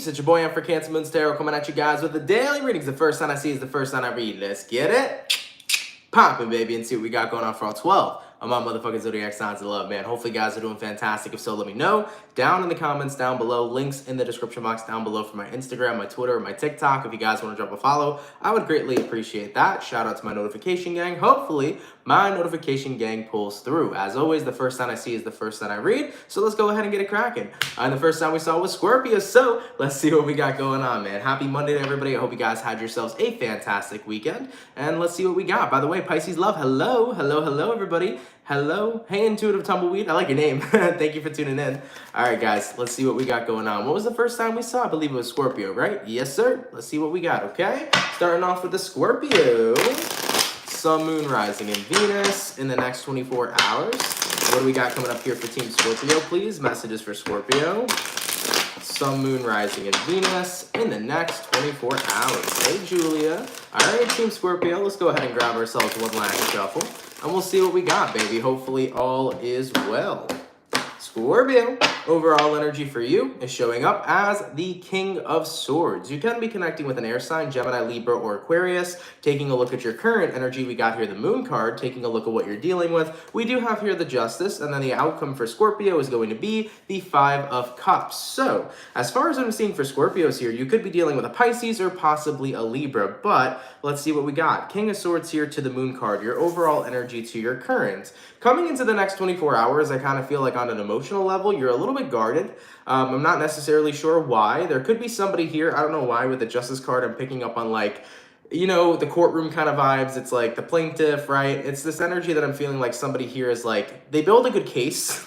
peeps, it's your boy, I'm for CancerMoonsTarot, coming at you guys with the daily readings. The first sign I see is the first sign I read. Let's get it poppin', baby, and see what we got going on for all 12 of my motherfucking zodiac signs of love, man. Hopefully, you guys are doing fantastic. If so, let me know down in the comments down below. Links in the description box down below for my Instagram, my Twitter, my TikTok. If you guys want to drop a follow, I would greatly appreciate that. Shout out to my notification gang. Hopefully, my notification gang pulls through. As always, the first sign I see is the first sign I read. So let's go ahead and get it cracking. And the first sign we saw was Scorpio. So let's see what we got going on, man. Happy Monday to everybody. I hope you guys had yourselves a fantastic weekend. And let's see what we got. By the way, Pisces love, hello, hello, hello, everybody. Hello. Hey, Intuitive Tumbleweed. I like your name. Thank you for tuning in. All right, guys, let's see what we got going on. What was the first time we saw? I believe it was Scorpio, right? Yes, sir. Let's see what we got, okay? Starting off with the Scorpio. Sun, Moon, Rising, and Venus in the next 24 hours. What do we got coming up here for Team Scorpio, please? Messages for Scorpio. Sun, Moon, Rising, and Venus in the next 24 hours. Hey, Julia. All right, Team Scorpio, let's go ahead and grab ourselves one last shuffle, and we'll see what we got, baby. Hopefully, all is well. Scorpio, overall energy for you is showing up as the King of Swords. You can be connecting with an air sign, Gemini, Libra, or Aquarius. Taking a look at your current energy, we got here the Moon card. Taking a look at what you're dealing with, we do have here the Justice, and then the outcome for Scorpio is going to be the Five of Cups. So, as far as I'm seeing for Scorpios here, you could be dealing with a Pisces or possibly a Libra, but let's see what we got. King of Swords here to the Moon card, your overall energy to your current. Coming into the next 24 hours, I kind of feel like on an emotional level, you're a little bit guarded. I'm not necessarily sure why. There could be somebody here, I don't know why, with the Justice card, I'm picking up on like, you know, the courtroom kind of vibes. It's like the plaintiff, right? It's this energy that I'm feeling like somebody here is like, they build a good case.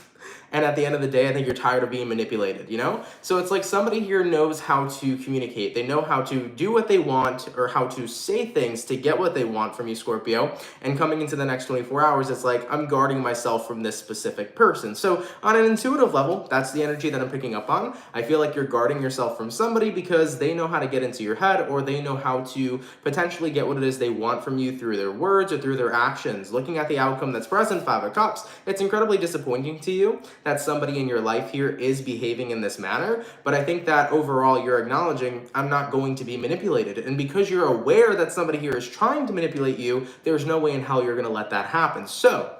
And at the end of the day, I think you're tired of being manipulated, you know? So it's like somebody here knows how to communicate. They know how to do what they want or how to say things to get what they want from you, Scorpio. And coming into the next 24 hours, it's like, I'm guarding myself from this specific person. So on an intuitive level, that's the energy that I'm picking up on. I feel like you're guarding yourself from somebody because they know how to get into your head, or they know how to potentially get what it is they want from you through their words or through their actions. Looking at the outcome that's present, Five of Cups, it's incredibly disappointing to you that somebody in your life here is behaving in this manner, but I think that overall you're acknowledging, I'm not going to be manipulated. And because you're aware that somebody here is trying to manipulate you, there's no way in hell you're going to let that happen. So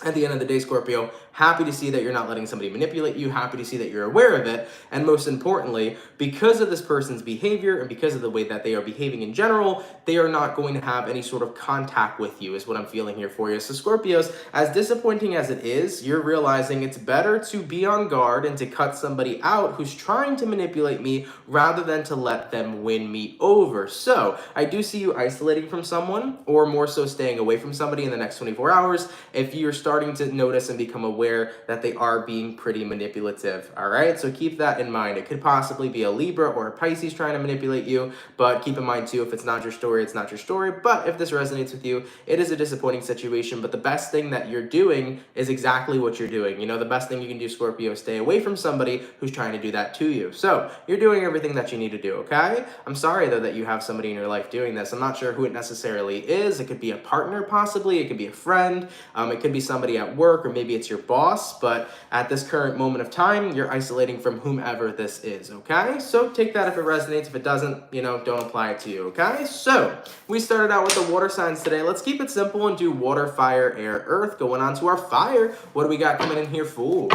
at the end of the day, Scorpio, happy to see that you're not letting somebody manipulate you, happy to see that you're aware of it, and most importantly, because of this person's behavior and because of the way that they are behaving in general, they are not going to have any sort of contact with you, is what I'm feeling here for you. So Scorpios, as disappointing as it is, you're realizing it's better to be on guard and to cut somebody out who's trying to manipulate me rather than to let them win me over. So I do see you isolating from someone, or more so staying away from somebody in the next 24 hours if you're starting to notice and become aware that they are being pretty manipulative. All right, so keep that in mind. It could possibly be a Libra or a Pisces trying to manipulate you, but keep in mind too, if it's not your story, it's not your story. But if this resonates with you, it is a disappointing situation, but the best thing that you're doing is exactly what you're doing. You know, the best thing you can do, Scorpio, is stay away from somebody who's trying to do that to you. So you're doing everything that you need to do, okay? I'm sorry though that you have somebody in your life doing this. I'm not sure who it necessarily is. It could be a partner possibly, it could be a friend, it could be somebody at work, or maybe it's your boss, but at this current moment of time, you're isolating from whomever this is, okay? So take that if it resonates. If it doesn't, you know, don't apply it to you, okay? So we started out with the water signs today. Let's keep it simple and do water, fire, air, earth. Going on to our fire. What do we got coming in here for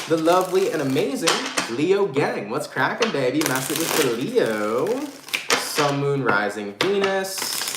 the lovely and amazing Leo gang? What's cracking, baby? Messages for Leo. Sun, Moon, Rising, Venus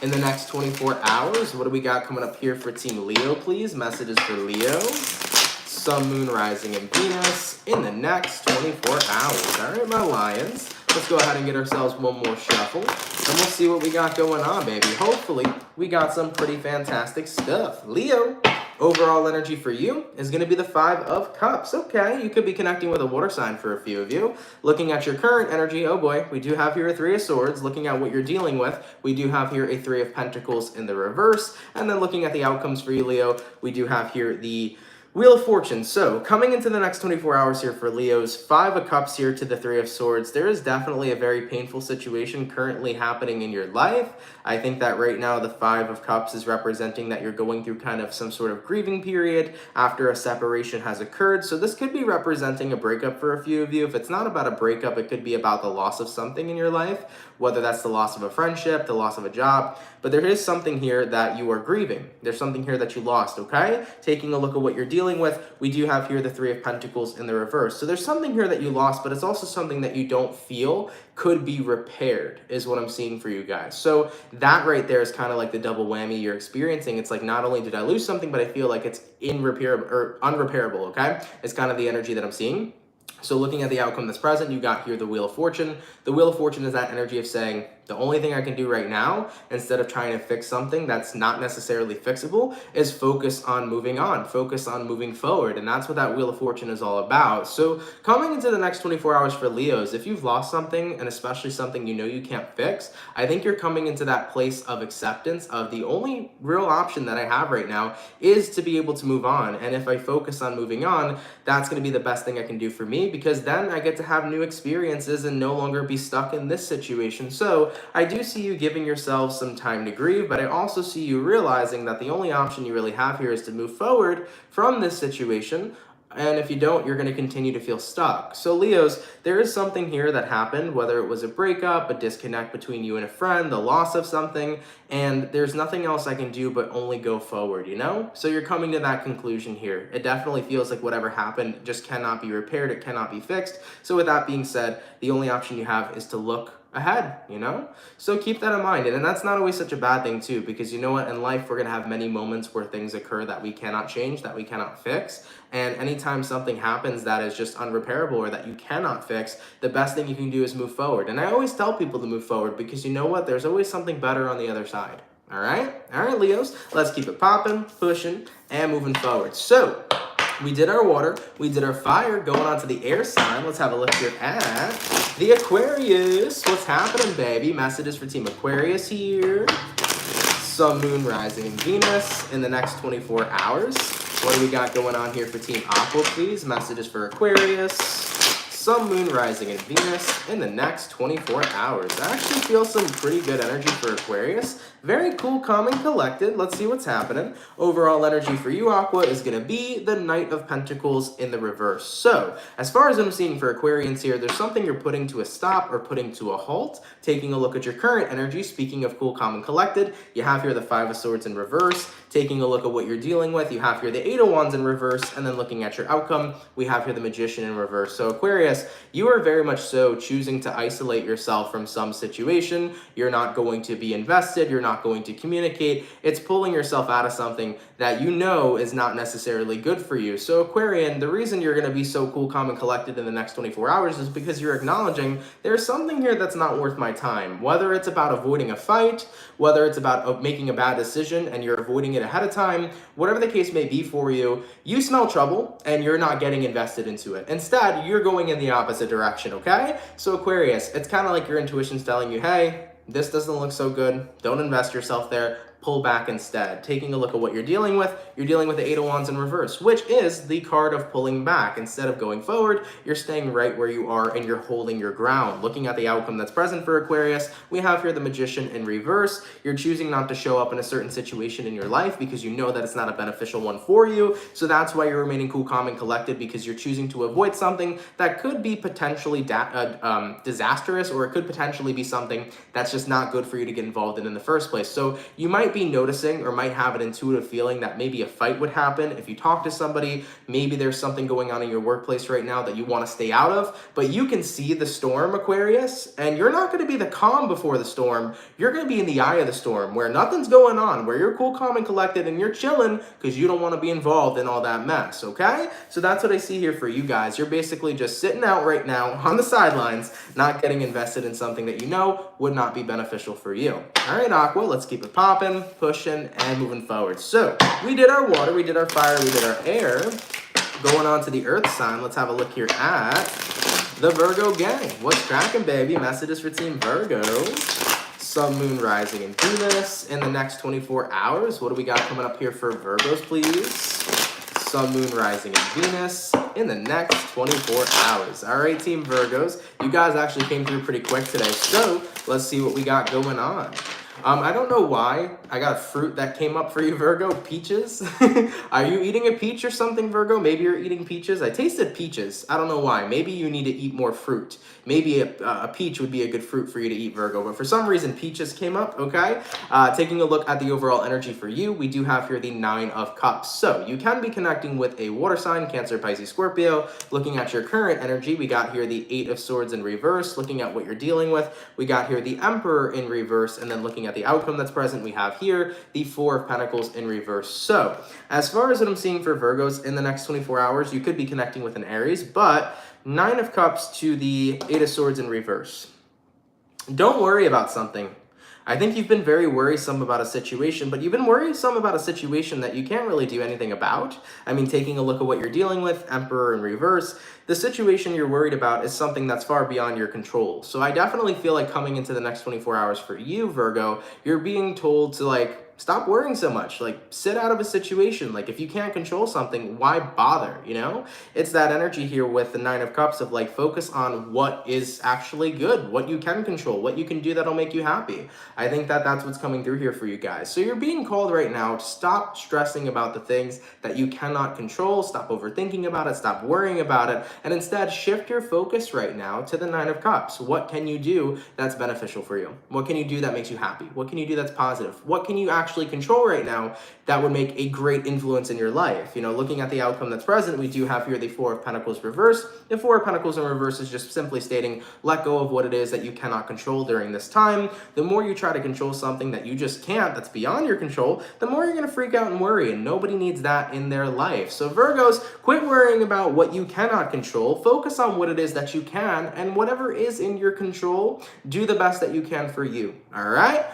in the next 24 hours. What do we got coming up here for Team Leo, please? Messages for Leo. Sun, Moon, Rising, and Venus in the next 24 hours. All right, my lions. Let's go ahead and get ourselves one more shuffle, and we'll see what we got going on, baby. Hopefully, we got some pretty fantastic stuff. Leo, overall energy for you is going to be the Five of Cups. Okay, you could be connecting with a water sign for a few of you. Looking at your current energy, oh boy, we do have here a Three of Swords. Looking at what you're dealing with, we do have here a Three of Pentacles in the reverse. And then looking at the outcomes for you, Leo, we do have here the Wheel of Fortune. So coming into the next 24 hours here for Leos, 5 of Cups here to the 3 of Swords. There is definitely a very painful situation currently happening in your life. I think that right now the 5 of Cups is representing that you're going through kind of some sort of grieving period after a separation has occurred. So this could be representing a breakup for a few of you. If it's not about a breakup, it could be about the loss of something in your life, whether that's the loss of a friendship, the loss of a job. But there is something here that you are grieving. There's something here that you lost, okay? Taking a look at what you're dealing with, we do have here the 3 of Pentacles in the reverse. So there's something here that you lost, but it's also something that you don't feel could be repaired, is what I'm seeing for you guys. So that right there is kind of like the double whammy you're experiencing. It's like, not only did I lose something, but I feel like it's irreparable or unrepairable, okay? It's kind of the energy that I'm seeing. So looking at the outcome that's present, you got here the Wheel of Fortune. The Wheel of Fortune is that energy of saying, the only thing I can do right now, instead of trying to fix something that's not necessarily fixable, is focus on moving on, focus on moving forward. And that's what that Wheel of Fortune is all about. So coming into the next 24 hours for Leos, if you've lost something, and especially something you know you can't fix, I think you're coming into that place of acceptance of the only real option that I have right now is to be able to move on. And if I focus on moving on, that's going to be the best thing I can do for me, because then I get to have new experiences and no longer be stuck in this situation. So I do see you giving yourself some time to grieve, but I also see you realizing that the only option you really have here is to move forward from this situation. And if you don't, you're going to continue to feel stuck. So Leos, there is something here that happened, whether it was a breakup, a disconnect between you and a friend, the loss of something, and there's nothing else I can do but only go forward, you know? So you're coming to that conclusion here. It definitely feels like whatever happened just cannot be repaired, it cannot be fixed. So with that being said, the only option you have is to look ahead, you know? So keep that in mind. And that's not always such a bad thing too, because you know what, in life we're gonna have many moments where things occur that we cannot change, that we cannot fix. And anytime something happens that is just unrepairable or that you cannot fix, the best thing you can do is move forward. And I always tell people to move forward, because you know what, there's always something better on the other side. All right, Leos, let's keep it popping, pushing, and moving forward. So we did our water, we did our fire, going on to the air sign. Let's have a look here at the Aquarius. What's happening, baby? Messages for Team Aquarius here. Sun, Moon, Rising, and Venus in the next 24 hours. What do we got going on here for Team Aqua, please? Messages for Aquarius. Sun, Moon, Rising, and Venus in the next 24 hours. I actually feel some pretty good energy for Aquarius. Very cool, calm, and collected. Let's see what's happening. Overall energy for you, Aqua, is going to be the Knight of Pentacles in the reverse. So, as far as I'm seeing for Aquarians here, there's something you're putting to a stop or putting to a halt. Taking a look at your current energy, speaking of cool, calm, and collected, you have here the 5 of Swords in reverse. Taking a look at what you're dealing with, you have here the 8 of Wands in reverse, and then looking at your outcome, we have here the Magician in reverse. So Aquarius, you are very much so choosing to isolate yourself from some situation. You're not going to be invested, you're not going to communicate. It's pulling yourself out of something that you know is not necessarily good for you. So Aquarian, the reason you're going to be so cool, calm, and collected in the next 24 hours is because you're acknowledging there's something here that's not worth my time. Whether it's about avoiding a fight, whether it's about making a bad decision and you're avoiding it ahead of time, whatever the case may be for you, you smell trouble and you're not getting invested into it. Instead, you're going in the opposite direction, okay? So Aquarius, it's kind of like your intuition's telling you, hey, this doesn't look so good. Don't invest yourself there. Pull back instead. Taking a look at what you're dealing with the 8 of Wands in reverse, which is the card of pulling back. Instead of going forward, you're staying right where you are and you're holding your ground. Looking at the outcome that's present for Aquarius, we have here the Magician in reverse. You're choosing not to show up in a certain situation in your life because you know that it's not a beneficial one for you. So that's why you're remaining cool, calm, and collected, because you're choosing to avoid something that could be potentially disastrous, or it could potentially be something that's just not good for you to get involved in the first place. So you might be noticing or might have an intuitive feeling that maybe a fight would happen if you talk to somebody. Maybe there's something going on in your workplace right now that you want to stay out of, but you can see the storm, Aquarius, and you're not going to be the calm before the storm. You're going to be in the eye of the storm where nothing's going on, where you're cool, calm, and collected, and you're chilling because you don't want to be involved in all that mess, okay? So that's what I see here for you guys. You're basically just sitting out right now on the sidelines, not getting invested in something that you know would not be beneficial for you. All right, Aqua, let's keep it popping, pushing, and moving forward. So we did our water, we did our fire, we did our air. Going on to the earth sign, let's have a look here at the Virgo gang. What's cracking, baby? Messages for Team Virgo. Sun, Moon, Rising, and Venus in the next 24 hours. What do we got coming up here for Virgos, please? Sun, Moon, Rising, and Venus in the next 24 hours. All right, Team Virgos, you guys actually came through pretty quick today, so let's see what we got going on. I don't know why I got a fruit that came up for you, Virgo. Peaches. Are you eating a peach or something, Virgo? Maybe you're eating peaches. I tasted peaches. I don't know why. Maybe you need to eat more fruit. Maybe a peach would be a good fruit for you to eat, Virgo. But for some reason, peaches came up, okay? Taking a look at the overall energy for you, we do have here the 9 of Cups. So you can be connecting with a water sign, Cancer, Pisces, Scorpio. Looking at your current energy, we got here the 8 of Swords in reverse. Looking at what you're dealing with, we got here the Emperor in reverse. And then looking at the outcome that's present, we have here the 4 of Pentacles in reverse. So as far as what I'm seeing for Virgos in the next 24 hours, you could be connecting with an Aries, but 9 of Cups to the 8 of Swords in reverse. Don't worry about something. I think you've been very worrisome about a situation, but you've been worrisome about a situation that you can't really do anything about. I mean, taking a look at what you're dealing with, Emperor in reverse, the situation you're worried about is something that's far beyond your control. So I definitely feel like coming into the next 24 hours for you, Virgo, you're being told to stop worrying so much. Sit out of a situation. If you can't control something, why bother, you know? It's that energy here with the 9 of Cups of focus on what is actually good, what you can control, what you can do that'll make you happy. I think that that's what's coming through here for you guys. So you're being called right now to stop stressing about the things that you cannot control, stop overthinking about it, stop worrying about it, and instead shift your focus right now to the 9 of Cups. What can you do that's beneficial for you? What can you do that makes you happy? What can you do that's positive? What can you actually control right now that would make a great influence in your life? You know, looking at the outcome that's present, we do have here the 4 of Pentacles reverse. The 4 of Pentacles in reverse is just simply stating, let go of what it is that you cannot control during this time. The more you try to control something that you just can't, that's beyond your control, the more you're going to freak out and worry, and nobody needs that in their life. So Virgos, quit worrying about what you cannot control. Focus on what it is that you can, and whatever is in your control, do the best that you can for you. All right,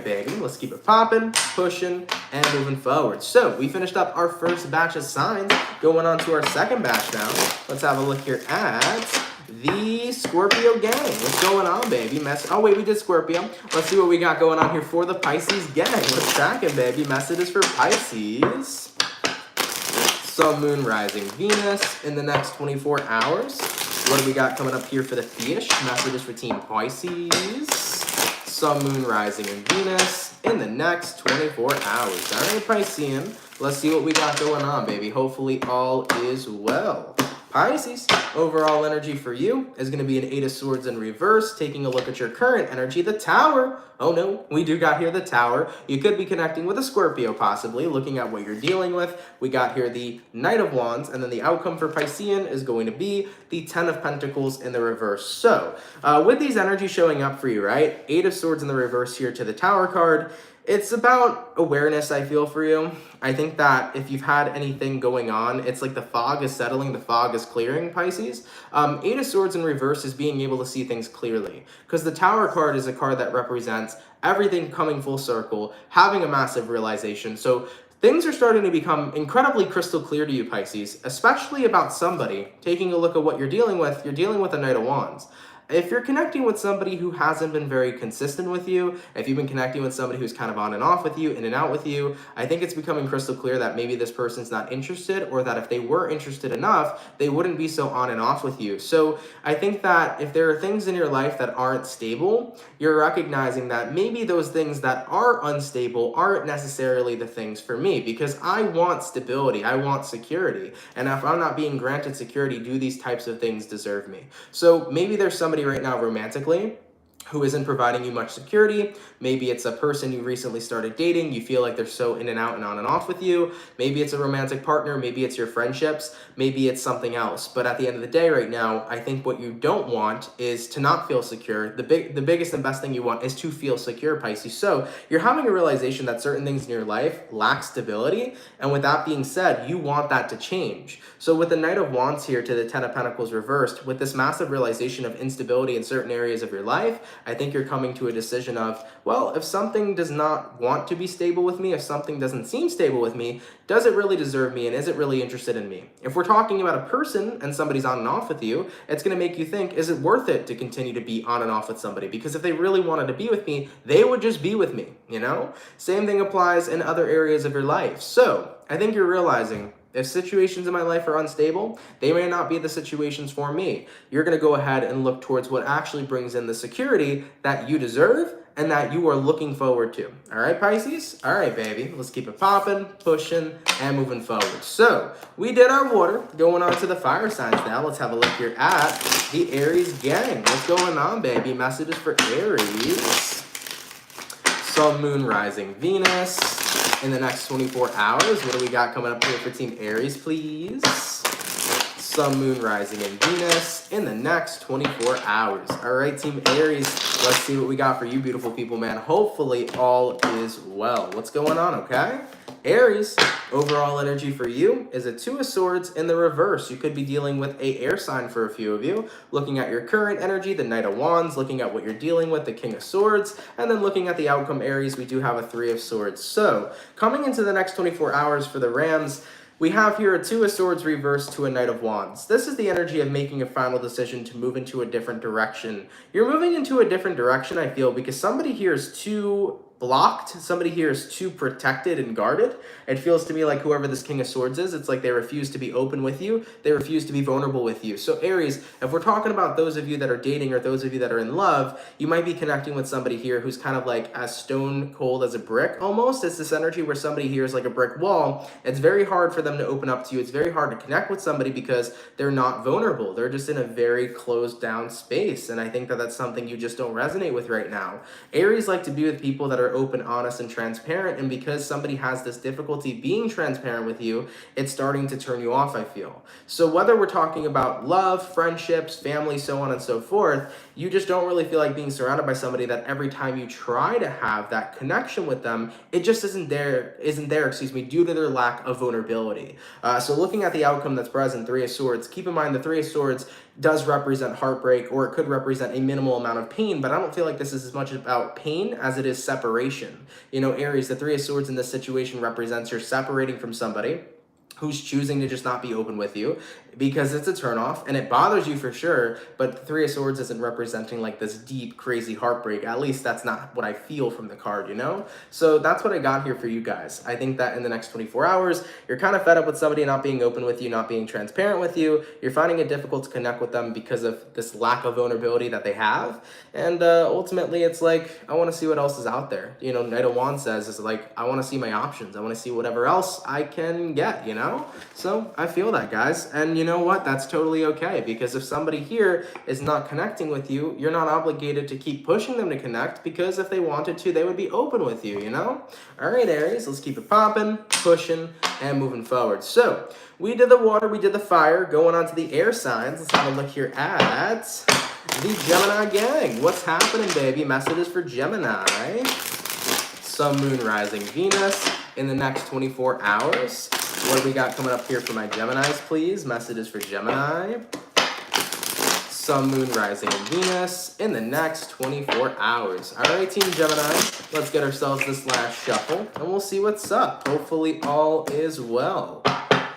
baby, let's keep it popping, pushing, and moving forward. So we finished up our first batch of signs, going on to our second batch now. Let's have a look here at the Scorpio gang. What's going on, baby? Oh, wait, we did Scorpio. Let's see what we got going on here for the Pisces gang. What's cracking, baby? Messages for Pisces. Sun, Moon, Rising, Venus in the next 24 hours. What do we got coming up here for the fish? Messages for Team Pisces. Sun, Moon, Rising, and Venus in the next 24 hours. All right, Piscean, let's see what we got going on, baby. Hopefully all is well. Pisces, overall energy for you is going to be an 8 of Swords in reverse. Taking a look at your current energy, the Tower. Oh no, we do got here the Tower. You could be connecting with a Scorpio possibly, looking at what you're dealing with. We got here the Knight of Wands, and then the outcome for Piscean is going to be the 10 of Pentacles in the reverse. So with these energies showing up for you, right? 8 of Swords in the reverse here to the Tower card. It's about awareness, I feel, for you. I think that if you've had anything going on, it's like the fog is settling, the fog is clearing, Pisces. 8 of Swords in reverse is being able to see things clearly, because the Tower card is a card that represents everything coming full circle, having a massive realization. So things are starting to become incredibly crystal clear to you, Pisces, especially about somebody. Taking a look at what you're dealing with a Knight of Wands. If you're connecting with somebody who hasn't been very consistent with you, if you've been connecting with somebody who's kind of on and off with you, in and out with you, I think it's becoming crystal clear that maybe this person's not interested, or that if they were interested enough, they wouldn't be so on and off with you. So I think that if there are things in your life that aren't stable, you're recognizing that maybe those things that are unstable aren't necessarily the things for me, because I want stability, I want security. And if I'm not being granted security, do these types of things deserve me? So maybe there's somebody right now romantically who isn't providing you much security. Maybe it's a person you recently started dating. You feel like they're so in and out and on and off with you. Maybe it's a romantic partner. Maybe it's your friendships. Maybe it's something else. But at the end of the day right now, I think what you don't want is to not feel secure. The biggest and best thing you want is to feel secure, Pisces. So you're having a realization that certain things in your life lack stability. And with that being said, you want that to change. So with the Knight of Wands here to the 10 of Pentacles reversed, with this massive realization of instability in certain areas of your life, I think you're coming to a decision of, well, if something does not want to be stable with me, if something doesn't seem stable with me, does it really deserve me, and is it really interested in me? If we're talking about a person and somebody's on and off with you, it's going to make you think, is it worth it to continue to be on and off with somebody? Because if they really wanted to be with me, they would just be with me, you know? Same thing applies in other areas of your life. So I think you're realizing If situations in my life are unstable, they may not be the situations for me. You're going to go ahead and look towards what actually brings in the security that you deserve and that you are looking forward to. All right, Pisces? All right, baby. Let's keep it popping, pushing, and moving forward. So we did our water. Going on to the fire signs now. Let's have a look here at the Aries gang. What's going on, baby? Messages for Aries. Sun, Moon, Rising, Venus. In the next 24 hours, what do we got coming up here for Team Aries, please? Sun, Moon, Rising, and Venus in the next 24 hours. All right, Team Aries, let's see what we got for you beautiful people, man. Hopefully all is well. What's going on, okay? Aries, overall energy for you is a Two of Swords in the reverse. You could be dealing with a air sign for a few of you. Looking at your current energy, the Knight of Wands, looking at what you're dealing with, the King of Swords, and then looking at the outcome, Aries, we do have a Three of Swords. So, coming into the next 24 hours for the Rams, we have here a Two of Swords reversed to a Knight of Wands. This is the energy of making a final decision to move into a different direction. You're moving into a different direction, I feel, because somebody here is too blocked. Somebody here is too protected and guarded. It feels to me like whoever this King of Swords is, it's like they refuse to be open with you. They refuse to be vulnerable with you. So Aries, if we're talking about those of you that are dating or those of you that are in love, you might be connecting with somebody here who's kind of like as stone cold as a brick almost. It's this energy where somebody here is like a brick wall. It's very hard for them to open up to you. It's very hard to connect with somebody because they're not vulnerable. They're just in a very closed down space. And I think that that's something you just don't resonate with right now. Aries like to be with people that are open, honest, and transparent, and because somebody has this difficulty being transparent with you, it's starting to turn you off, I feel. So whether we're talking about love, friendships, family, so on and so forth, you just don't really feel like being surrounded by somebody that every time you try to have that connection with them, it just isn't there, due to their lack of vulnerability. So looking at the outcome that's present, Three of Swords, keep in mind the Three of Swords does represent heartbreak, or it could represent a minimal amount of pain, but I don't feel like this is as much about pain as it is separation. You know, Aries, the Three of Swords in this situation represents you're separating from somebody who's choosing to just not be open with you because it's a turnoff and it bothers you for sure, but the Three of Swords isn't representing like this deep, crazy heartbreak. At least that's not what I feel from the card, you know? So that's what I got here for you guys. I think that in the next 24 hours, you're kind of fed up with somebody not being open with you, not being transparent with you. You're finding it difficult to connect with them because of this lack of vulnerability that they have. And ultimately, it's like, I want to see what else is out there. You know, Knight of Wands says, is like, I want to see my options. I want to see whatever else I can get, you know? So I feel that, guys. And you know what? That's totally okay, because if somebody here is not connecting with you, you're not obligated to keep pushing them to connect, because if they wanted to, they would be open with you, you know? All right, Aries, let's keep it popping, pushing, and moving forward. So we did the water, we did the fire. Going on to the air signs, let's have a look here at the Gemini gang. What's happening, baby? Messages for Gemini. Sun, Moon, Rising, Venus in the next 24 hours. What do we got coming up here for my Geminis, please? Messages for Gemini. Sun, Moon, Rising, and Venus in the next 24 hours. All right, Team Gemini, let's get ourselves this last shuffle, and we'll see what's up. Hopefully all is well.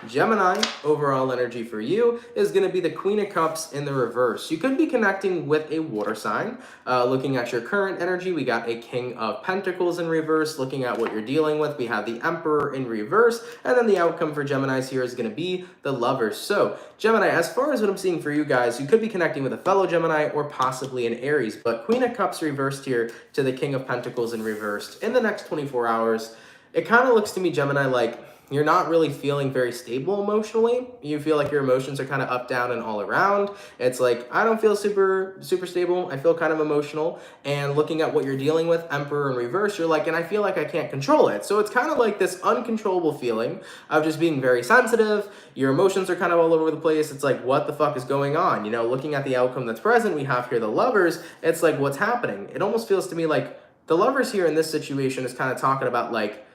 Gemini, overall energy for you is going to be the Queen of Cups in the reverse. You could be connecting with a water sign. Looking at your current energy, we got a King of Pentacles in reverse. Looking at what you're dealing with, we have the Emperor in reverse. And then the outcome for Geminis here is going to be the Lovers. So, Gemini, as far as what I'm seeing for you guys, you could be connecting with a fellow Gemini or possibly an Aries. But Queen of Cups reversed here to the King of Pentacles in reversed. In the next 24 hours, it kind of looks to me, Gemini, like you're not really feeling very stable emotionally. You feel like your emotions are kind of up, down, and all around. It's like, I don't feel super stable. I feel kind of emotional. And looking at what you're dealing with, Emperor in reverse, you're like, and I feel like I can't control it. So it's kind of like this uncontrollable feeling of just being very sensitive. Your emotions are kind of all over the place. It's like, what the fuck is going on? You know, looking at the outcome that's present, we have here the Lovers. It's like, what's happening? It almost feels to me like the Lovers here in this situation is kind of talking about like,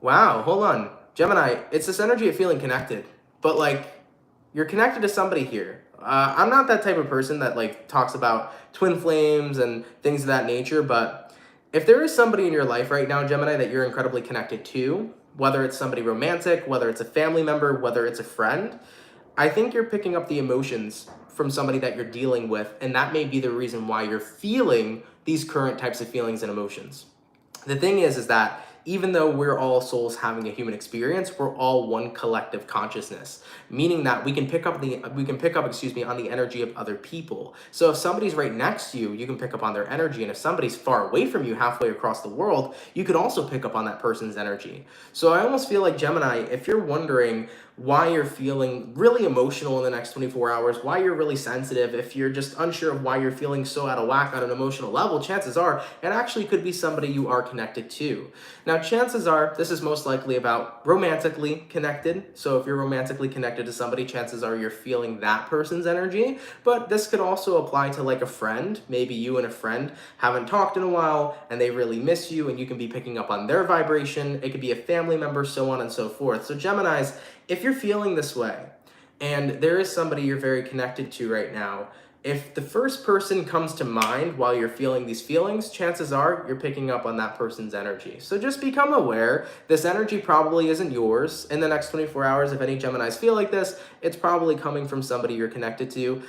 wow, hold on. Gemini, it's this energy of feeling connected, but like you're connected to somebody here. I'm not that type of person that like talks about twin flames and things of that nature, but if there is somebody in your life right now, Gemini, that you're incredibly connected to, whether it's somebody romantic, whether it's a family member, whether it's a friend, I think you're picking up the emotions from somebody that you're dealing with, and that may be the reason why you're feeling these current types of feelings and emotions. The thing is that even though we're all souls having a human experience, we're all one collective consciousness, meaning that we can pick up, excuse me, on the energy of other people. So if somebody's right next to you, you can pick up on their energy, and if somebody's far away from you, halfway across the world, you could also pick up on that person's energy. So I almost feel like, Gemini, if you're wondering why you're feeling really emotional in the next 24 hours, why you're really sensitive, if you're just unsure of why you're feeling so out of whack on an emotional level, chances are it actually could be somebody you are connected to. Now, chances are this is most likely about romantically connected. So if you're romantically connected to somebody, chances are you're feeling that person's energy. But this could also apply to like a friend. Maybe you and a friend haven't talked in a while and they really miss you, and you can be picking up on their vibration. It could be a family member, so on and so forth. So Geminis, if you're feeling this way and there is somebody you're very connected to right now, if the first person comes to mind while you're feeling these feelings, chances are you're picking up on that person's energy. So just become aware. This energy probably isn't yours. In the next 24 hours, if any Geminis feel like this, it's probably coming from somebody you're connected to.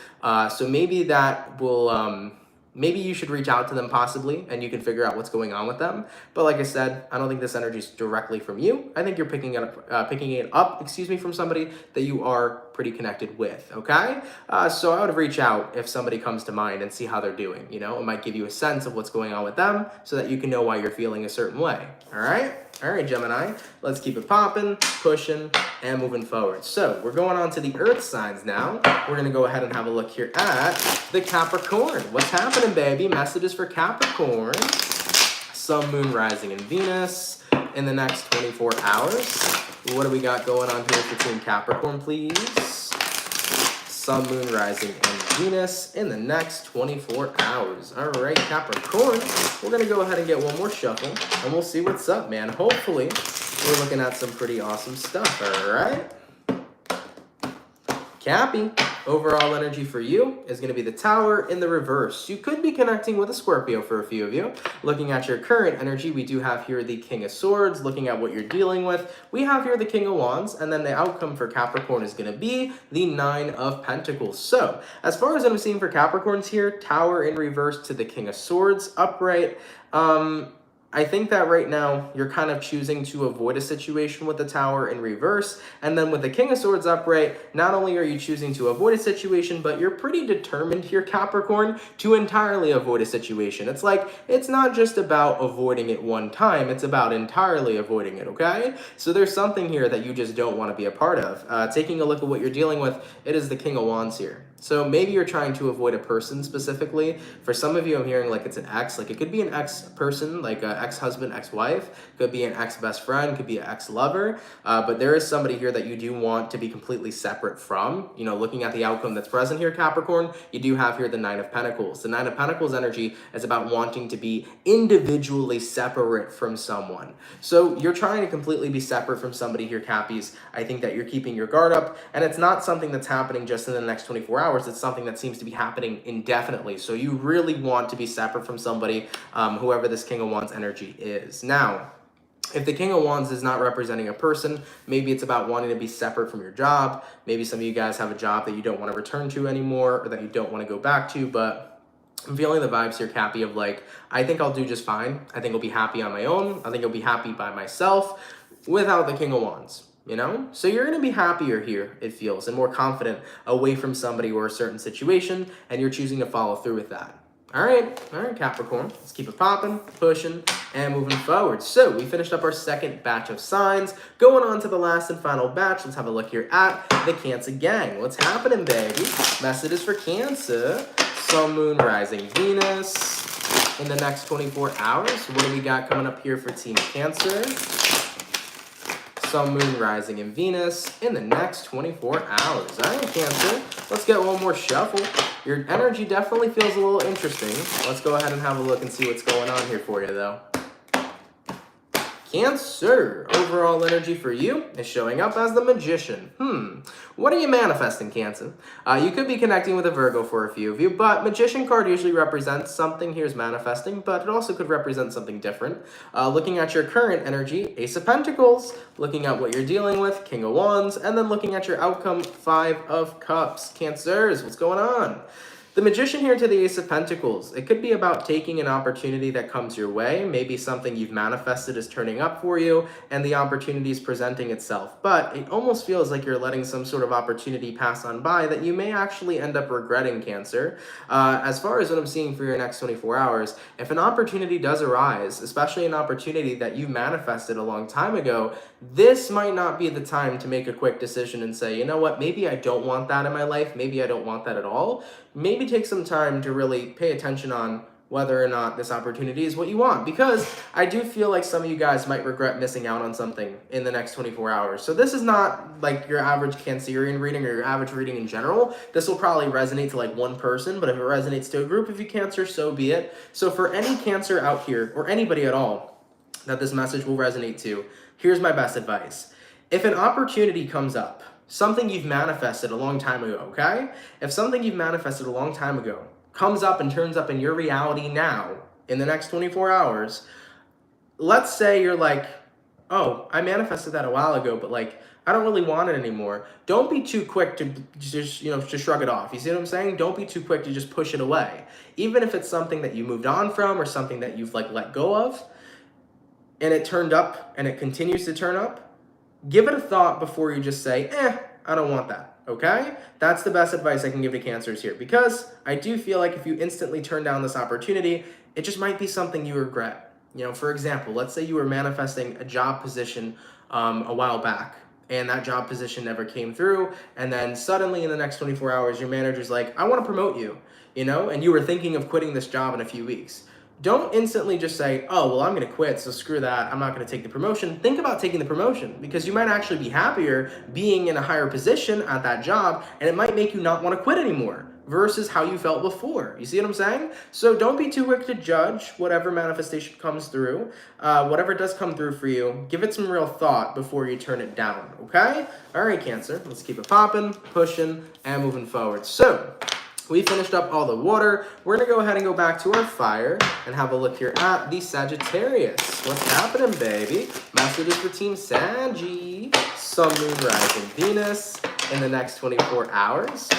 So maybe that will... maybe you should reach out to them possibly, and you can figure out what's going on with them. But like I said, I don't think this energy is directly from you. I think you're picking it up, excuse me, from somebody that you are pretty connected with, okay? So I would reach out if somebody comes to mind and see how they're doing, you know? It might give you a sense of what's going on with them so that you can know why you're feeling a certain way, all right? All right, Gemini, let's keep it popping, pushing, and moving forward. So we're going on to the Earth signs now. We're going to go ahead and have a look here at the Capricorn. What's happening, baby? Messages for Capricorn. Sun, Moon, Rising, and Venus in the next 24 hours. What do we got going on here for Team Capricorn, please? Sun, Moon, Rising, and Venus in the next 24 hours. All right, Capricorn, we're going to go ahead and get one more shuffle, and we'll see what's up, man. Hopefully, we're looking at some pretty awesome stuff, all right? Cappy, overall energy for you is going to be the Tower in the reverse. You could be connecting with a Scorpio for a few of you. Looking at your current energy, we do have here the King of Swords. Looking at what you're dealing with, we have here the King of Wands, and then the outcome for Capricorn is going to be the Nine of Pentacles. So, as far as I'm seeing for Capricorns here, Tower in reverse to the King of Swords, upright. I think that right now you're kind of choosing to avoid a situation with the Tower in reverse, and then with the King of Swords upright, not only are you choosing to avoid a situation, but you're pretty determined here, Capricorn, to entirely avoid a situation. It's like, it's not just about avoiding it one time, it's about entirely avoiding it, okay? So there's something here that you just don't want to be a part of. Taking a look at what you're dealing with, it is the King of Wands here. So maybe you're trying to avoid a person specifically. For some of you, I'm hearing like it's an ex. Like it could be an ex-person, like an ex-husband, ex-wife. Could be an ex-best friend. Could be an ex-lover. But there is somebody here that you do want to be completely separate from. You know, looking at the outcome that's present here, Capricorn, you do have here the Nine of Pentacles. The Nine of Pentacles energy is about wanting to be individually separate from someone. So you're trying to completely be separate from somebody here, Cappies. I think that you're keeping your guard up, and it's not something that's happening just in the next 24 hours. It's something that seems to be happening indefinitely. So you really want to be separate from somebody, whoever this King of Wands energy is. Now, if the King of Wands is not representing a person, maybe it's about wanting to be separate from your job. Maybe some of you guys have a job that you don't want to return to anymore, or that you don't want to go back to, but I'm feeling the vibes here, Cappy, of like, I think I'll do just fine. I think I'll be happy on my own. I think I'll be happy by myself without the King of Wands. You know? So you're going to be happier here, it feels, and more confident away from somebody or a certain situation, and you're choosing to follow through with that. All right, Capricorn, let's keep it popping, pushing, and moving forward. So we finished up our second batch of signs. Going on to the last and final batch, let's have a look here at the Cancer gang. What's happening, baby? Messages for Cancer. Sun, Moon, Rising, Venus in the next 24 hours. What do we got coming up here for Team Cancer? Sun, Moon, Rising, and Venus in the next 24 hours. All right, Cancer, let's get one more shuffle. Your energy definitely feels a little interesting. Let's go ahead and have a look and see what's going on here for you, though. Cancer, overall energy for you is showing up as the Magician. What are you manifesting, Cancer? You could be connecting with a Virgo for a few of you, but Magician card usually represents something here's manifesting, but it also could represent something different. Looking at your current energy, Ace of Pentacles. Looking at what you're dealing with, King of Wands. And then looking at your outcome, Five of Cups. Cancers, what's going on? The Magician here to the Ace of Pentacles. It could be about taking an opportunity that comes your way, maybe something you've manifested is turning up for you, and the opportunity is presenting itself. But it almost feels like you're letting some sort of opportunity pass on by that you may actually end up regretting, Cancer. As far as what I'm seeing for your next 24 hours, if an opportunity does arise, especially an opportunity that you manifested a long time ago, this might not be the time to make a quick decision and say, you know what, maybe I don't want that in my life, maybe I don't want that at all. Maybe take some time to really pay attention on whether or not this opportunity is what you want, because I do feel like some of you guys might regret missing out on something in the next 24 hours. So this is not like your average Cancerian reading or your average reading in general. This will probably resonate to like one person, but if it resonates to a group of you Cancer, so be it. So for any Cancer out here, or anybody at all that this message will resonate to, here's my best advice. If an opportunity comes up, something you've manifested a long time ago, okay? If something you've manifested a long time ago comes up and turns up in your reality now, in the next 24 hours, let's say you're like, oh, I manifested that a while ago, but like, I don't really want it anymore. Don't be too quick to just, to shrug it off. You see what I'm saying? Don't be too quick to just push it away. Even if it's something that you moved on from or something that you've like let go of, and it turned up and it continues to turn up, give it a thought before you just say, I don't want that, okay? That's the best advice I can give to Cancers here, because I do feel like if you instantly turn down this opportunity, it just might be something you regret. For example, let's say you were manifesting a job position a while back, and that job position never came through, and then suddenly in the next 24 hours, your manager's like, I want to promote you, and you were thinking of quitting this job in a few weeks. Don't instantly just say, oh, well, I'm going to quit, so screw that. I'm not going to take the promotion. Think about taking the promotion, because you might actually be happier being in a higher position at that job, and it might make you not want to quit anymore versus how you felt before. You see what I'm saying? So don't be too quick to judge whatever manifestation comes through. Whatever does come through for you, give it some real thought before you turn it down, okay? All right, Cancer, let's keep it popping, pushing, and moving forward. So we finished up all the water. We're going to go ahead and go back to our fire and have a look here at the Sagittarius. What's happening, baby? Messages for Team Saggy. Sun, Moon, Rising, Venus in the next 24 hours.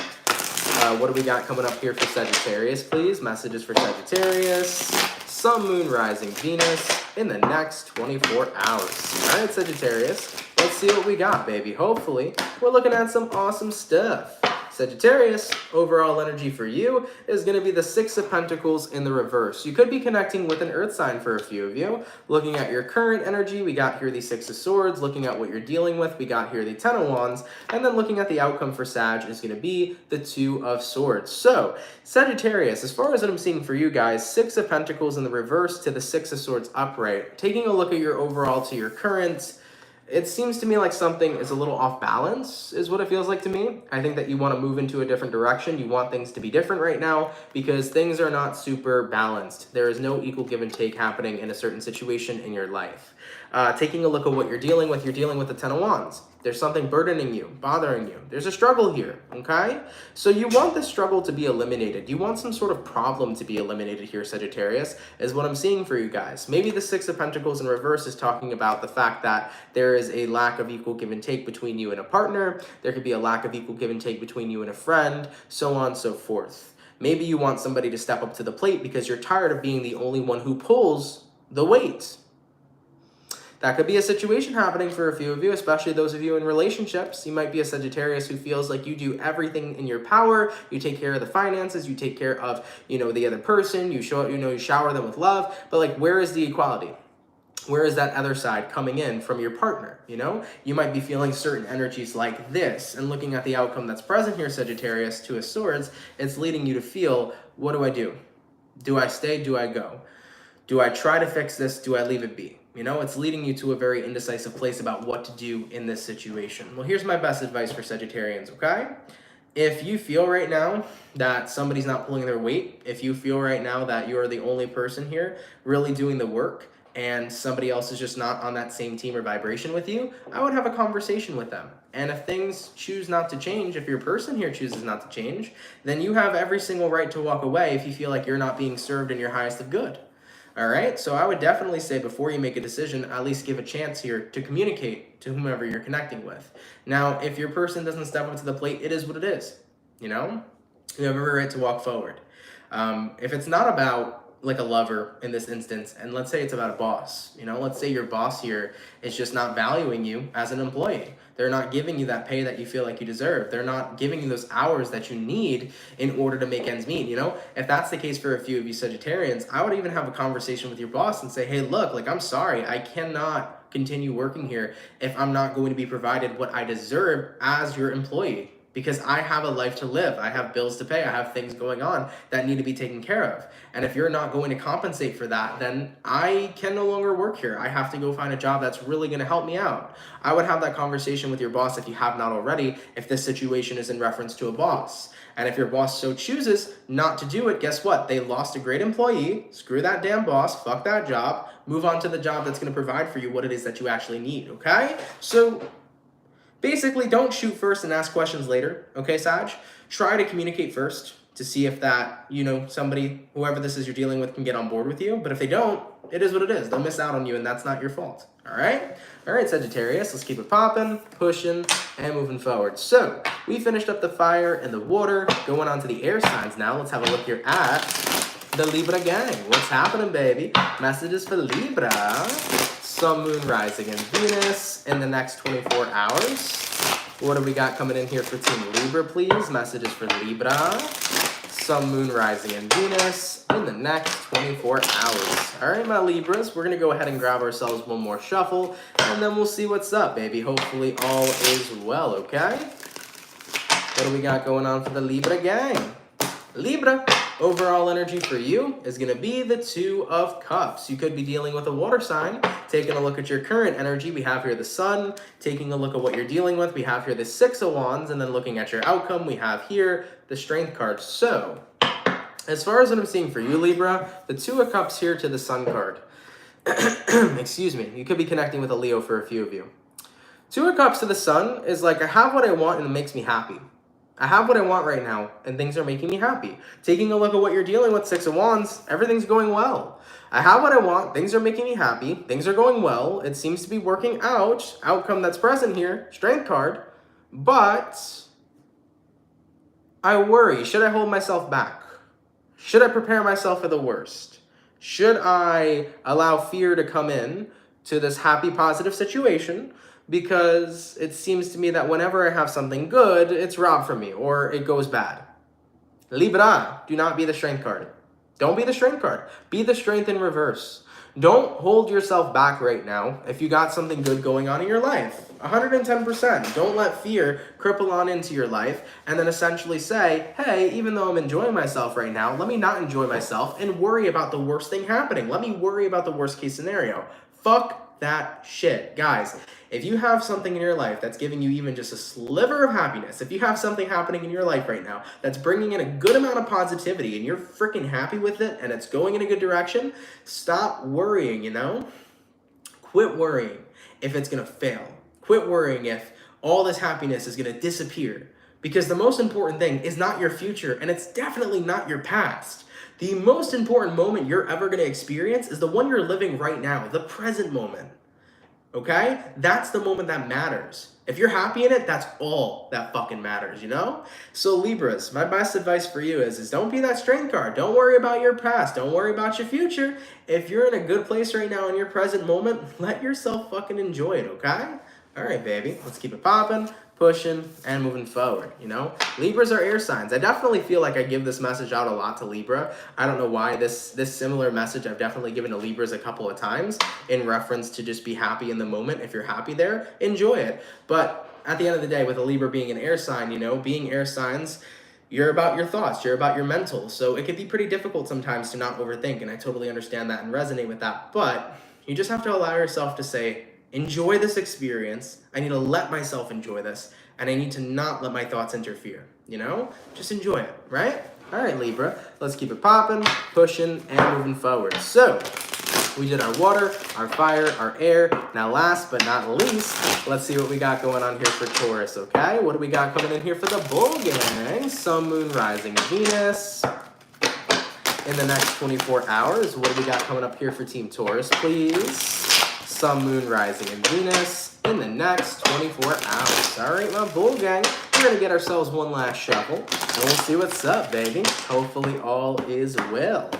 What do we got coming up here for Sagittarius, please? Messages for Sagittarius. Sun, Moon, Rising, Venus in the next 24 hours. All right, Sagittarius. Let's see what we got, baby. Hopefully, we're looking at some awesome stuff. Sagittarius, overall energy for you is going to be the Six of Pentacles in the reverse. You could be connecting with an earth sign for a few of you. Looking at your current energy, we got here the Six of Swords. Looking at what you're dealing with, we got here the Ten of Wands. And then looking at the outcome for Sag is going to be the Two of Swords. So, Sagittarius, as far as what I'm seeing for you guys, Six of Pentacles in the reverse to the Six of Swords upright. Taking a look at your overall to your current, it seems to me like something is a little off balance, is what it feels like to me. I think that you want to move into a different direction. You want things to be different right now because things are not super balanced. There is no equal give and take happening in a certain situation in your life. Taking a look at what you're dealing with the Ten of Wands. There's something burdening you, bothering you. There's a struggle here, okay? So you want this struggle to be eliminated. You want some sort of problem to be eliminated here, Sagittarius, is what I'm seeing for you guys. Maybe the Six of Pentacles in reverse is talking about the fact that there is a lack of equal give and take between you and a partner. There could be a lack of equal give and take between you and a friend, so on and so forth. Maybe you want somebody to step up to the plate because you're tired of being the only one who pulls the weight. That could be a situation happening for a few of you, especially those of you in relationships. You might be a Sagittarius who feels like you do everything in your power. You take care of the finances. You take care of, the other person. You shower them with love. But like, where is the equality? Where is that other side coming in from your partner? You might be feeling certain energies like this, and looking at the outcome that's present here, Sagittarius, Two of Swords, it's leading you to feel, what do I do? Do I stay? Do I go? Do I try to fix this? Do I leave it be? It's leading you to a very indecisive place about what to do in this situation. Well, here's my best advice for Sagittarians, okay? If you feel right now that somebody's not pulling their weight, if you feel right now that you're the only person here really doing the work and somebody else is just not on that same team or vibration with you, I would have a conversation with them. And if things choose not to change, if your person here chooses not to change, then you have every single right to walk away if you feel like you're not being served in your highest of good. All right, so I would definitely say before you make a decision, at least give a chance here to communicate to whomever you're connecting with. Now, if your person doesn't step up to the plate, it is what it is, You have every right to walk forward. If it's not about like a lover in this instance, and let's say it's about a boss, you know, let's say your boss here is just not valuing you as an employee. They're not giving you that pay that you feel like you deserve. They're not giving you those hours that you need in order to make ends meet, you know? If that's the case for a few of you Sagittarians, I would even have a conversation with your boss and say, hey, look, like, I'm sorry, I cannot continue working here if I'm not going to be provided what I deserve as your employee. Because I have a life to live, I have bills to pay, I have things going on that need to be taken care of. And if you're not going to compensate for that, then I can no longer work here. I have to go find a job that's really going to help me out. I would have that conversation with your boss if you have not already, if this situation is in reference to a boss. And if your boss so chooses not to do it, guess what? They lost a great employee. Screw that damn boss, fuck that job, move on to the job that's going to provide for you what it is that you actually need, okay? So basically, don't shoot first and ask questions later, okay, Sag? Try to communicate first to see if that, you know, somebody, whoever this is you're dealing with, can get on board with you. But if they don't, it is what it is. They'll miss out on you, and that's not your fault, all right? All right, Sagittarius, let's keep it popping, pushing, and moving forward. So we finished up the fire and the water, going on to the air signs now. Let's have a look here at the Libra gang. What's happening, baby? Messages for Libra. Sun, Moon, rising, and Venus in the next 24 hours. What do we got coming in here for Team Libra, please? Messages for Libra. Sun, Moon, rising, and Venus in the next 24 hours. All right, my Libras, we're going to go ahead and grab ourselves one more shuffle, and then we'll see what's up, baby. Hopefully all is well, okay? What do we got going on for the Libra gang? Libra, overall energy for you is going to be the Two of Cups. You could be dealing with a water sign. Taking a look at your current energy, we have here the Sun. Taking a look at what you're dealing with, we have here the Six of Wands. And then looking at your outcome, we have here the Strength card. So, as far as what I'm seeing for you, Libra, the Two of Cups here to the Sun card. Excuse me. You could be connecting with a Leo for a few of you. Two of Cups to the Sun is like, I have what I want and it makes me happy. I have what I want right now, and things are making me happy. Taking a look at what you're dealing with, Six of Wands, everything's going well. I have what I want, things are making me happy, things are going well, it seems to be working out, outcome that's present here, Strength card, but I worry, should I hold myself back? Should I prepare myself for the worst? Should I allow fear to come in to this happy, positive situation? Because it seems to me that whenever I have something good, it's robbed from me or it goes bad. Libra, do not be the Strength card. Don't be the Strength card. Be the Strength in reverse. Don't hold yourself back right now if you got something good going on in your life. 110%. Don't let fear cripple on into your life and then essentially say, hey, even though I'm enjoying myself right now, let me not enjoy myself and worry about the worst thing happening. Let me worry about the worst case scenario. Fuck that shit. Guys, if you have something in your life that's giving you even just a sliver of happiness, if you have something happening in your life right now that's bringing in a good amount of positivity and you're freaking happy with it and it's going in a good direction, stop worrying, you know? Quit worrying if it's going to fail. Quit worrying if all this happiness is going to disappear. Because the most important thing is not your future, and it's definitely not your past. The most important moment you're ever going to experience is the one you're living right now, the present moment. Okay? That's the moment that matters. If you're happy in it, that's all that fucking matters, you know? So Libras, my best advice for you is don't be that Strength card. Don't worry about your past. Don't worry about your future. If you're in a good place right now in your present moment, let yourself fucking enjoy it, okay? All right, baby. Let's keep it popping, pushing, and moving forward, you know? Libras are air signs. I definitely feel like I give this message out a lot to Libra. I don't know why. This similar message I've definitely given to Libras a couple of times in reference to just be happy in the moment. If you're happy there, enjoy it. But at the end of the day, with a Libra being an air sign, you know, being air signs, you're about your thoughts, you're about your mental. So it can be pretty difficult sometimes to not overthink, and I totally understand that and resonate with that. But you just have to allow yourself to say, enjoy this experience. I need to let myself enjoy this, and I need to not let my thoughts interfere, you know? Just enjoy it, right? All right, Libra, let's keep it popping, pushing, and moving forward. So, we did our water, our fire, our air. Now, last but not least, let's see what we got going on here for Taurus, okay? What do we got coming in here for the Bull Gang? Sun, Moon, rising, Venus. In the next 24 hours, what do we got coming up here for Team Taurus, please? Sun, Moon, Rising, and Venus in the next 24 hours. All right, my bull gang, we're going to get ourselves one last shuffle, and we'll see what's up, baby. Hopefully all is well.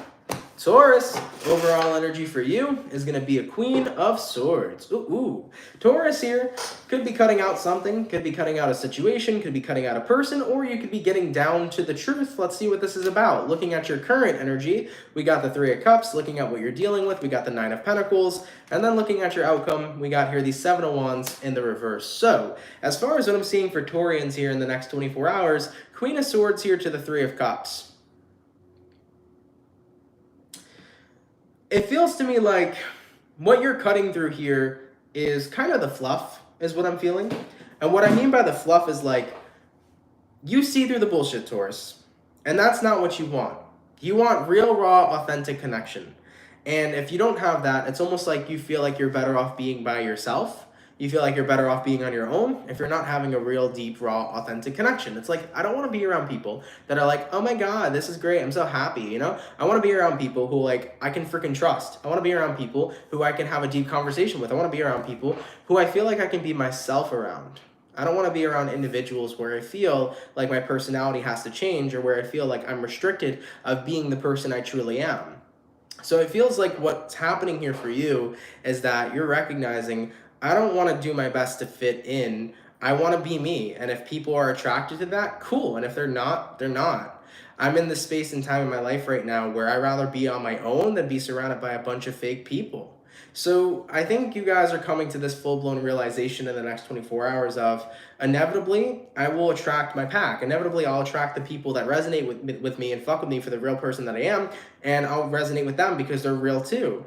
Taurus, overall energy for you is going to be a Queen of Swords. Ooh. Taurus here could be cutting out something, could be cutting out a situation, could be cutting out a person, or you could be getting down to the truth. Let's see what this is about. Looking at your current energy, we got the Three of Cups. Looking at what you're dealing with, we got the Nine of Pentacles. And then looking at your outcome, we got here the Seven of Wands in the reverse. So, as far as what I'm seeing for Taurians here in the next 24 hours, Queen of Swords here to the Three of Cups. It feels to me like what you're cutting through here is kind of the fluff, is what I'm feeling. And what I mean by the fluff is like, you see through the bullshit, Taurus. And that's not what you want. You want real, raw, authentic connection. And if you don't have that, it's almost like you feel like you're better off being by yourself. You feel like you're better off being on your own if you're not having a real, deep, raw, authentic connection. It's like, I don't want to be around people that are like, oh my God, this is great. I'm so happy, you know? I want to be around people who like, I can freaking trust. I want to be around people who I can have a deep conversation with. I want to be around people who I feel like I can be myself around. I don't want to be around individuals where I feel like my personality has to change or where I feel like I'm restricted of being the person I truly am. So it feels like what's happening here for you is that you're recognizing, I don't want to do my best to fit in. I want to be me. And if people are attracted to that, cool. And if they're not, they're not. I'm in this space and time in my life right now where I'd rather be on my own than be surrounded by a bunch of fake people. So I think you guys are coming to this full-blown realization in the next 24 hours of, inevitably, I will attract my pack. Inevitably, I'll attract the people that resonate with me and fuck with me for the real person that I am. And I'll resonate with them because they're real too.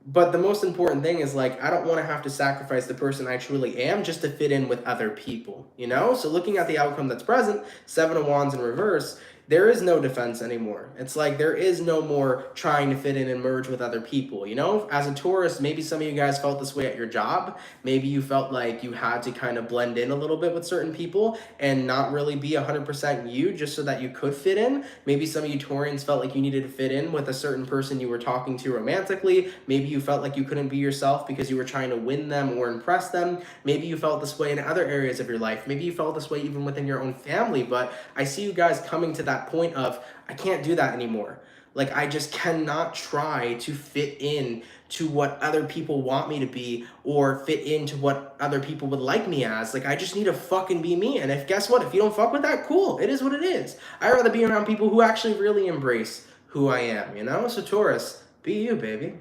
But the most important thing is like, I don't want to have to sacrifice the person I truly am just to fit in with other people, you know? So looking at the outcome that's present, Seven of Wands in reverse, there is no defense anymore. It's like there is no more trying to fit in and merge with other people, you know? As a Taurus, maybe some of you guys felt this way at your job. Maybe you felt like you had to kind of blend in a little bit with certain people and not really be 100% you just so that you could fit in. Maybe some of you Taurians felt like you needed to fit in with a certain person you were talking to romantically. Maybe you felt like you couldn't be yourself because you were trying to win them or impress them. Maybe you felt this way in other areas of your life. Maybe you felt this way even within your own family. But I see you guys coming to that point of, I can't do that anymore. Like, I just cannot try to fit in to what other people want me to be or fit into what other people would like me as. Like, I just need to fucking be me. And if, guess what? If you don't fuck with that, cool. It is what it is. I'd rather be around people who actually really embrace who I am, you know? So Taurus, be you, baby.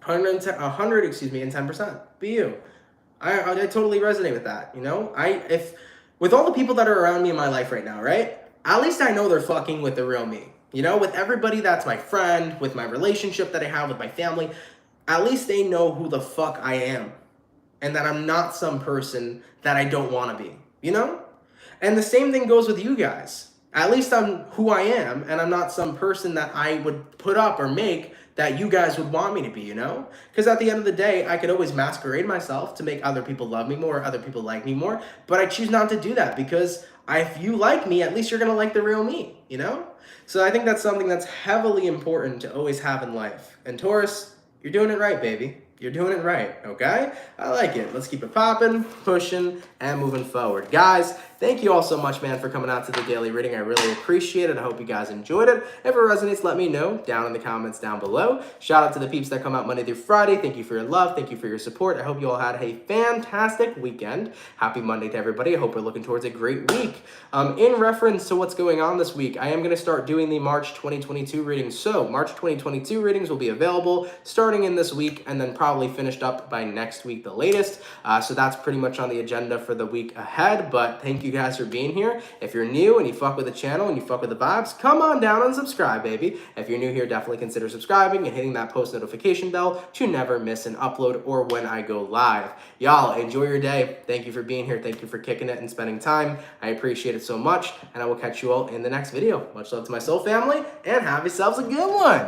110%. Be you. I totally resonate with that, you know? With all the people that are around me in my life right now, right? At least I know they're fucking with the real me. You know, with everybody that's my friend, with my relationship that I have with my family, at least they know who the fuck I am. And that I'm not some person that I don't want to be, you know? And the same thing goes with you guys. At least I'm who I am, and I'm not some person that I would put up or make that you guys would want me to be, you know? Because at the end of the day, I could always masquerade myself to make other people love me more, other people like me more, but I choose not to do that because if you like me, at least you're going to like the real me, you know? So I think that's something that's heavily important to always have in life. And Taurus, you're doing it right, baby. You're doing it right, okay? I like it. Let's keep it popping, pushing, and moving forward. Guys, thank you all so much, man, for coming out to the daily reading. I really appreciate it. I hope you guys enjoyed it. If it resonates, let me know down in the comments down below. Shout out to the peeps that come out Monday through Friday. Thank you for your love. Thank you for your support. I hope you all had a fantastic weekend. Happy Monday to everybody. I hope we're looking towards a great week. In reference to what's going on this week, I am going to start doing the March 2022 readings. So March 2022 readings will be available starting in this week and then probably finished up by next week, the latest. So that's pretty much on the agenda for the week ahead. But thank you guys for being here. If you're new and you fuck with the channel and you fuck with the vibes, come on down and subscribe, baby. If you're new here, definitely consider subscribing and hitting that post notification bell to never miss an upload or when I go live. Y'all, enjoy your day. Thank you for being here. Thank you for kicking it and spending time. I appreciate it so much, and I will catch you all in the next video. Much love to my soul family, and have yourselves a good one.